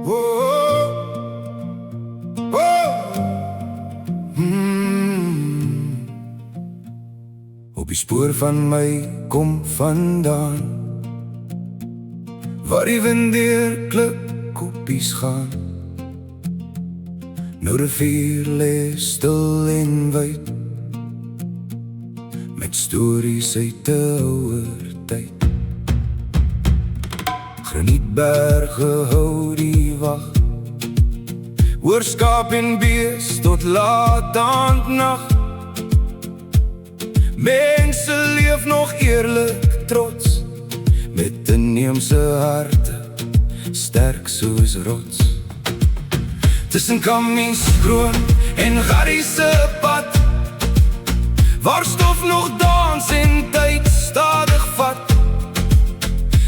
oh, oh. Op die spoor van my kom vandaan, waar die wind deur klikkoppies gaan. Nou rivier lê stil en wyd, met stories uit 'n ouer tyd. Granietberge hou die wag, oor skaap en bees tot laat aandnag. Mense leef nog eerlik trots, met inheemse harte, sterk soos rots. Tussen Kammieskroon en Garrie se pad, waar stof nog dans en tyd stadig vat.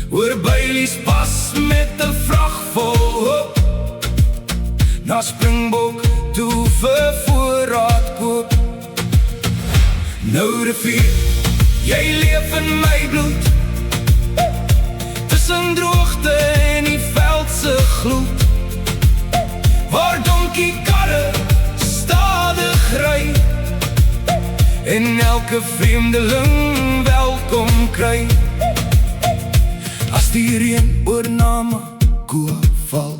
Oor Baileys pas met 'n vrag vol hoop, na Springbok toe vir voorraad koop. Nou rivier, jy leef in my bloed, tussen droogte en die veldse gloed, waar donkiekarre stadig ry, en elke vreemdeling welkom kry. As die reën oor Namakoa val,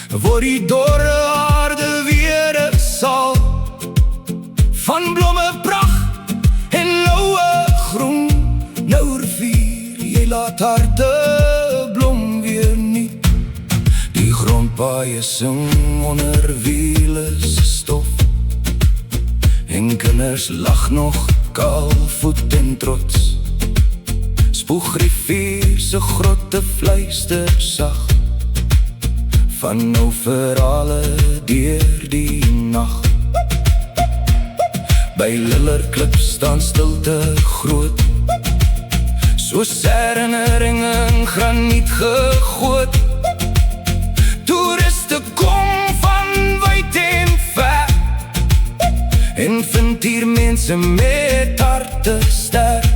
word die dorre aarde weer 'n saal van blomme, pragt en loue groen. Nou rivier, jy laat harte blom weer nie. Die grondpaaie sing onder wiele se stof, en kinders lag nog kaalvoet en trots. Spoeg rivier se grotte fluister sag, van nou verhale deur die nag. By Lillerklip staan stilte groot, soos herinnering in graniet gegoot. Toeriste kom van wyd en ver, en vind hier mense met harte sterk.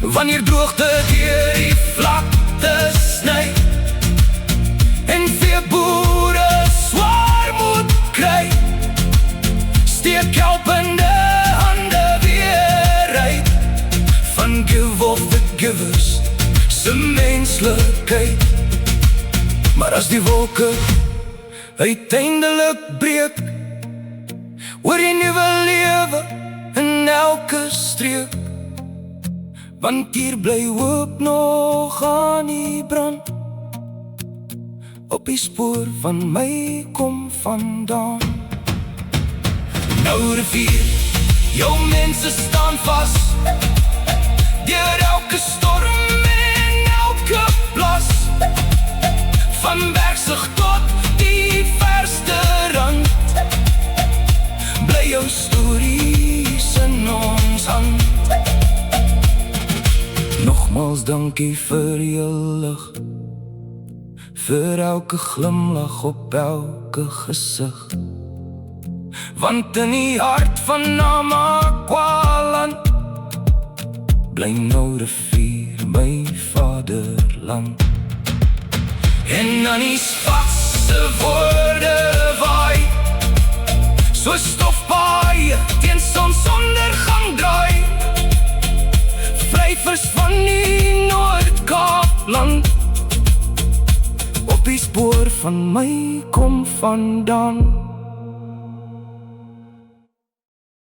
Wanneer droogte deur die vlakte sny, en veeboere swaar moet kry, steek helpende hande weer uit, van give of the givers se menslikheid. Maar as die wolke uiteindelik breek, oor die nuwe lewe in elke streek, want hier bly hoop nog aan die brand, op die spoor van my kom vandaan. Nou rivier, jou mense staan vas, deur elke storm en elke plas, van Bergsig tot die verste rand, bly jou stories in ons hand. Nogmaals dankie vir jou lig, vir elke glimlach op elke gesig, want in die hart van Namakoa land, bly nou rivier my vaderland. En dan die spatse woorde waai, so stofpaaie teen sonsondergang draai, vryvers van die Noord-Kaapland, op die spoor van my kom vandaan.